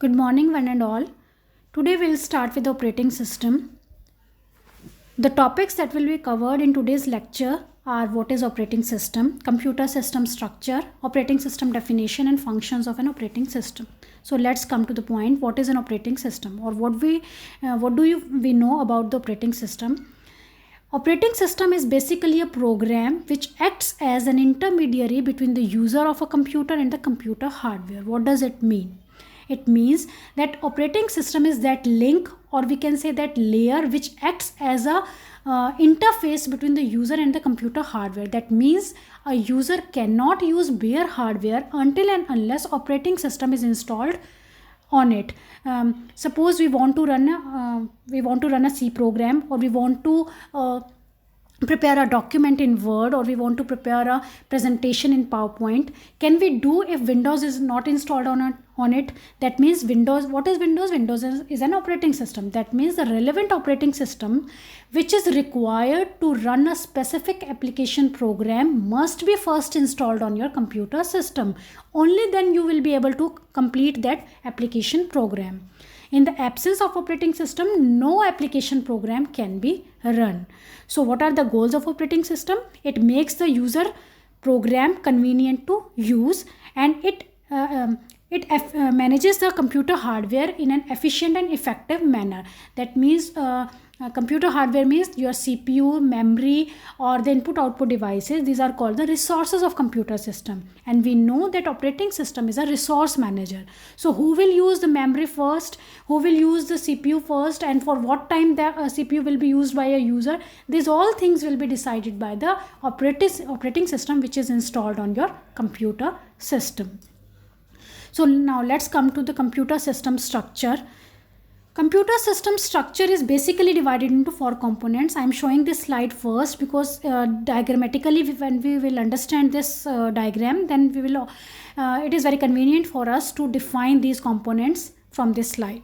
Good morning, one and all. Today we'll start with the operating system. The topics that will be covered in today's lecture are what is operating system, computer system structure, operating system definition, and functions of an operating system. So let's come to the point. What is an operating system, or we know about the operating system? Operating system is basically a program which acts as an intermediary between the user of a computer and the computer hardware. What does it mean? It means that operating system is that link, or we can say that layer, which acts as a interface between the user and the computer hardware. That means a user cannot use bare hardware until and unless operating system is installed on it. Suppose we want to run a C program, or we want to prepare a document in Word, or we want to prepare a presentation in PowerPoint. Can we do if Windows is not installed on it? That means Windows. What is Windows? Windows is an operating system. That means the relevant operating system which is required to run a specific application program must be first installed on your computer system. Only then you will be able to complete that application program. In the absence of operating system, no application program can be run. So what are the goals of operating system? It makes the user program convenient to use, and it manages the computer hardware in an efficient and effective manner. That means computer hardware means your CPU, memory, or the input output devices. These are called the resources of computer system, and we know that operating system is a resource manager. So who will use the memory first, who will use the CPU first, and for what time the CPU will be used by a user? These all things will be decided by the operating system which is installed on your computer system. So now let's come to the computer system structure. Computer system structure is basically divided into 4 components. I am showing this slide first because diagrammatically, when we will understand this diagram, then we will. It is very convenient for us to define these components from this slide.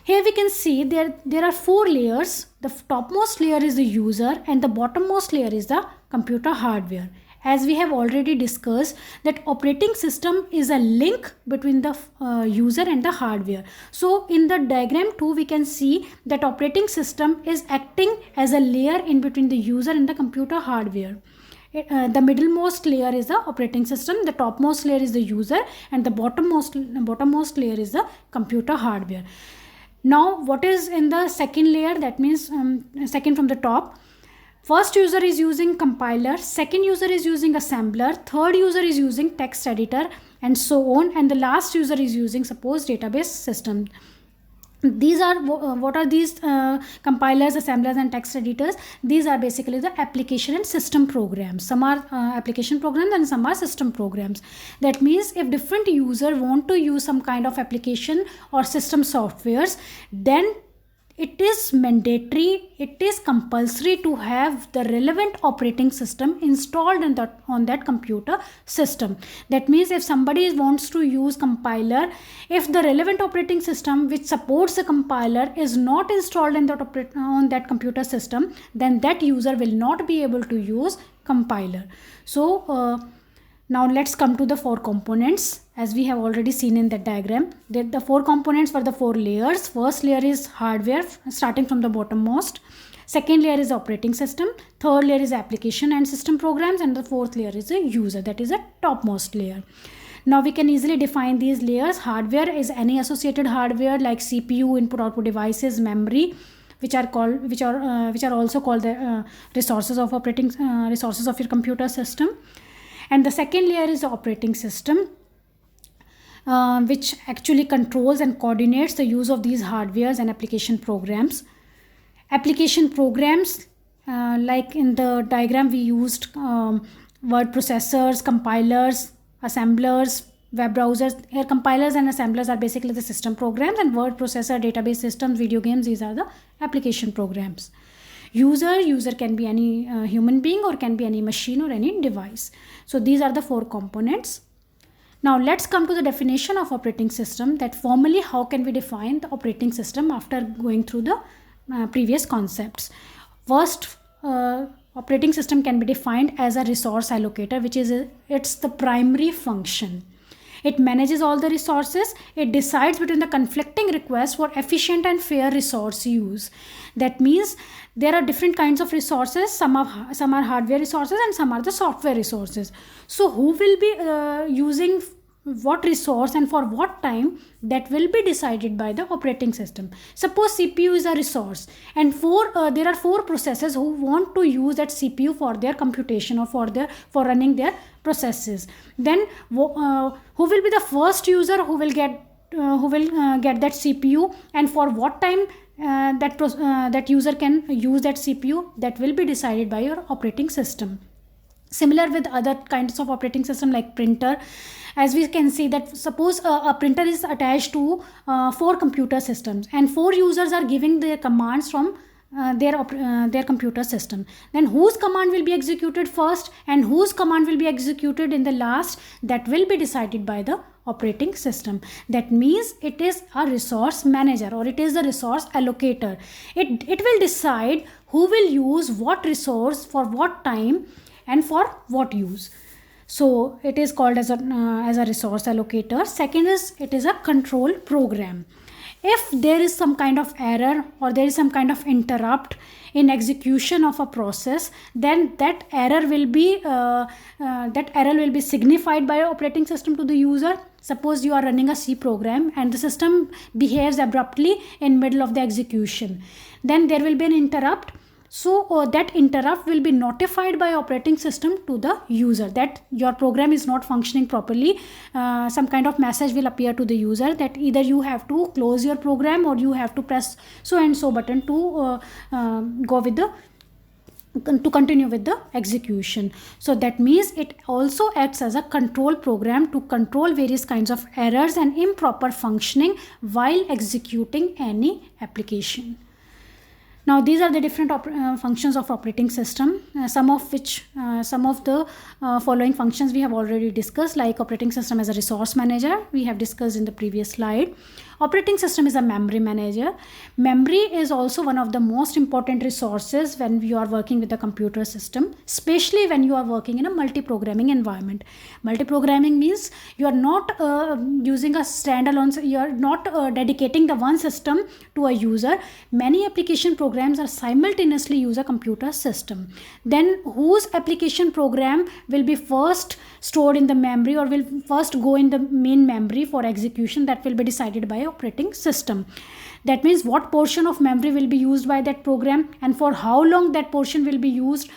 Here we can see there are 4 layers. The topmost layer is the user, and the bottommost layer is the computer hardware. As we have already discussed, that operating system is a link between the user and the hardware. So in the diagram 2, we can see that operating system is acting as a layer in between the user and the computer hardware. The middlemost layer is the operating system, the topmost layer is the user, and the bottommost layer is the computer hardware. Now what is in the second layer? That means second from the top. First user is using compiler, second user is using assembler, third user is using text editor, and so on, and the last user is using, suppose, database system. These are what are these compilers, assemblers, and text editors? These are basically the application and system programs. Some are application programs and some are system programs. That means if different user want to use some kind of application or system softwares, then it is mandatory, it is compulsory to have the relevant operating system installed on that computer system. That means if somebody wants to use compiler, if the relevant operating system which supports the compiler is not installed on that computer system, then that user will not be able to use compiler. So now let's come to the 4 components. As we have already seen in that diagram, the 4 components were the 4 layers. First layer is hardware, starting from the bottommost. Second layer is operating system. Third layer is application and system programs, and the fourth layer is a user, that is a topmost layer. Now we can easily define these layers. Hardware is any associated hardware like CPU, input output devices, memory, which are also called the resources of your computer system. And the second layer is the operating system, which actually controls and coordinates the use of these hardwares and application programs. Application programs, like in the diagram we used word processors, compilers, assemblers, web browsers. Here compilers and assemblers are basically the system programs, and word processor, database systems, video games, these are the application programs. User can be any human being, or can be any machine or any device. So these are the 4 components. Now let's come to the definition of operating system, that formally how can we define the operating system after going through the previous concepts. First, operating system can be defined as a resource allocator, which is it's the primary function. It manages all the resources. It decides between the conflicting requests for efficient and fair resource use. That means there are different kinds of resources. Some are hardware resources and some are the software resources. So who will be using what resource and for what time, that will be decided by the operating system. Suppose CPU is a resource and there are 4 processes who want to use that CPU for their computation or for running their processes. Then who will be the first user who will get that CPU, and for what time that user can use that CPU, that will be decided by your operating system. Similar with other kinds of operating system like printer. As we can see that suppose a printer is attached to 4 computer systems and 4 users are giving their commands from their computer system. Then whose command will be executed first and whose command will be executed in the last, that will be decided by the operating system. That means it is a resource manager, or it is the resource allocator. It will decide who will use what resource for what time and for what use. So it is called as a resource allocator. Second is, it is a control program. If there is some kind of error or there is some kind of interrupt in execution of a process, then that error will be signified by operating system to the user. Suppose you are running a C program and the system behaves abruptly in middle of the execution, then there will be an interrupt. So that interrupt will be notified by operating system to the user that your program is not functioning properly. Some kind of message will appear to the user that either you have to close your program or you have to press so and so button to continue with the execution. So that means it also acts as a control program to control various kinds of errors and improper functioning while executing any application. Now these are the different functions of operating system, some of the following functions we have already discussed, like operating system as a resource manager, we have discussed in the previous slide. Operating system is a memory manager. Memory is also one of the most important resources when you are working with the computer system, especially when you are working in a multi-programming environment. Multi-programming means you are not using a standalone, you are not dedicating the one system to a user. Many application programs are simultaneously use a computer system. Then whose application program will be first stored in the memory or will first go in the main memory for execution, that will be decided by operating system. That means what portion of memory will be used by that program and for how long that portion will be used.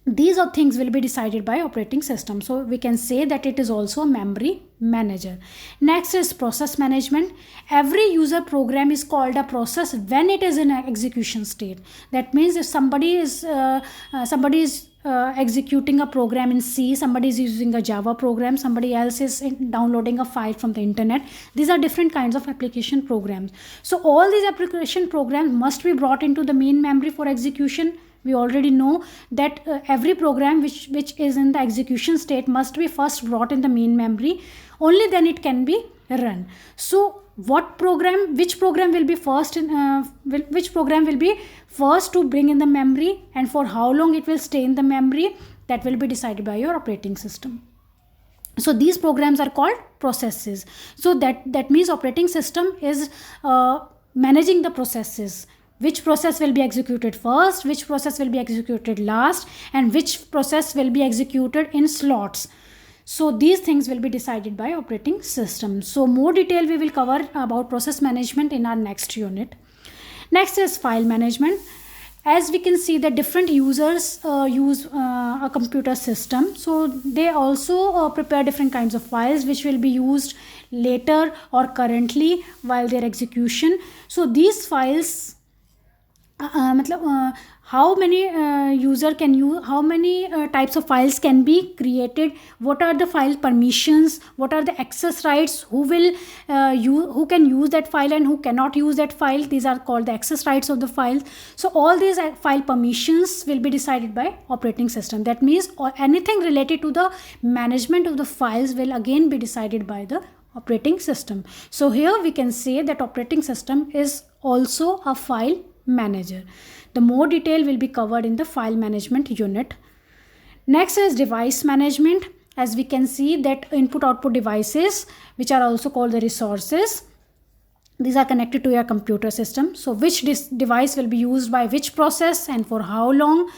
These are things will be decided by operating system. So we can say that it is also a memory manager. Next is process management. Every user program is called a process when it is in an execution state. That means if somebody is executing a program in C, somebody is using a Java program, somebody else is downloading a file from the internet. These are different kinds of application programs. So all these application programs must be brought into the main memory for execution. We already know that every program which is in the execution state must be first brought in the main memory. Only then it can be run. So which program will be first to bring in the memory and for how long it will stay in the memory, that will be decided by your operating system. So these programs are called processes. So that means operating system is managing the processes. Which process will be executed first, which process will be executed last, and which process will be executed in slots. So these things will be decided by operating system. So more detail we will cover about process management in our next unit. Next is file management. As we can see that different users use a computer system. So they also prepare different kinds of files which will be used later or currently while their execution. So these files how many how many types of files can be created, what are the file permissions, what are the access rights, who can use that file and who cannot use that file. These are called the access rights of the files. So all these file permissions will be decided by operating system. That means anything related to the management of the files will again be decided by the operating system. So here we can say that operating system is also a file manager. The more detail will be covered in the file management unit. Next is device management. as we can see that input output devices, which are also called the resources, these are connected to your computer system. So which device will be used by which process and for how long,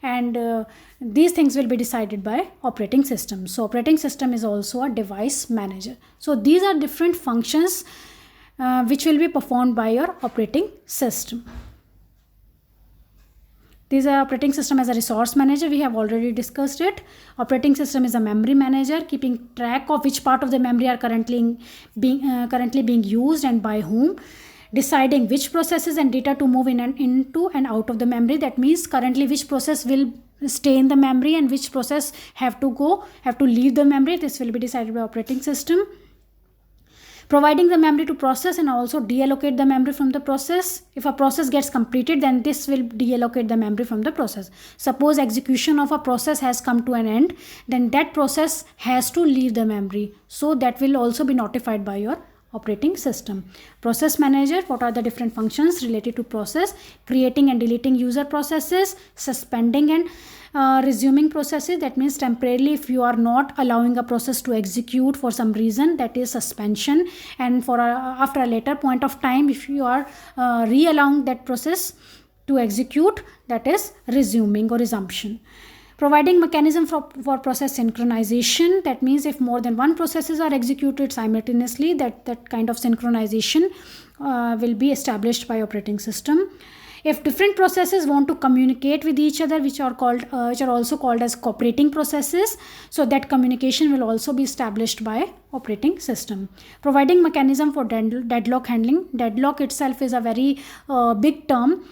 and these things will be decided by operating system. So operating system is also a device manager. So these are different functions which will be performed by your operating system. This operating system as a resource manager, we have already discussed it. Operating system is a memory manager, keeping track of which part of the memory are currently being used and by whom. Deciding which processes and data to move into and out of the memory. That means currently which process will stay in the memory and which process have to leave the memory. This will be decided by operating system. Providing the memory to process and also deallocate the memory from the process. If a process gets completed, then this will deallocate the memory from the process. Suppose execution of a process has come to an end, then that process has to leave the memory. So that will also be notified by your operating system. Process manager, what are the different functions related to process? Creating and deleting user processes, suspending and resuming processes. That means temporarily if you are not allowing a process to execute for some reason, that is suspension, and for after a later point of time if you are re-allowing that process to execute, that is resuming or resumption. Providing mechanism for process synchronization. That means if more than one processes are executed simultaneously, that kind of synchronization will be established by operating system. If different processes want to communicate with each other, which are also called as cooperating processes, so that communication will also be established by operating system. Providing mechanism for deadlock handling. Deadlock itself is a very big term.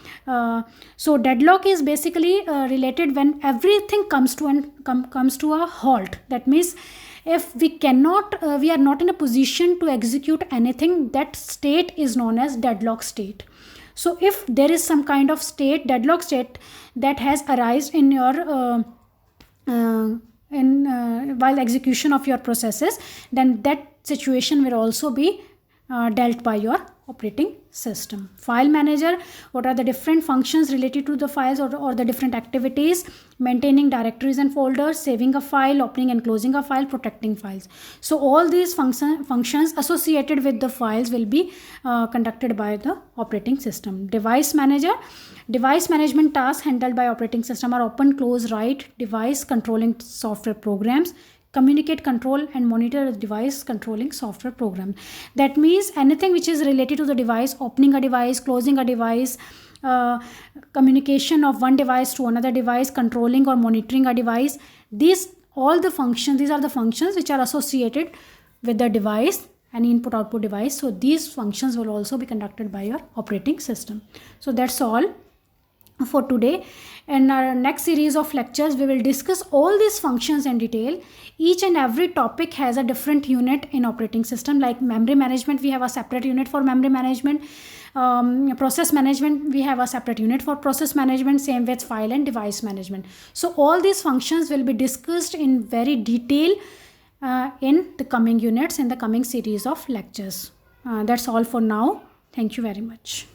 So deadlock is basically related when everything comes to a halt. That means if we are not in a position to execute anything, that state is known as deadlock state. So if there is some kind of state, deadlock state, that has arisen in your while execution of your processes, then that situation will also be dealt by your operating system. File manager, what are the different functions related to the files or the different activities? Maintaining directories and folders, saving a file, opening and closing a file, protecting files. So all these functions associated with the files will be conducted by the operating system. Device manager, device management tasks handled by operating system are open, close, write, device controlling software programs, communicate, control and monitor the device controlling software program. That means anything which is related to the device, opening a device, closing a device, communication of one device to another device, controlling or monitoring a device, these are the functions which are associated with the device and input output device. So these functions will also be conducted by your operating system. So that's all for today. In our next series of lectures, we will discuss all these functions in detail. Each and every topic has a different unit in operating system. Like memory management, we have a separate unit for memory management. Process management, we have a separate unit for process management. Same with file and device management. So all these functions will be discussed in very detail in the coming units, in the coming series of lectures. That's all for now. Thank you very much.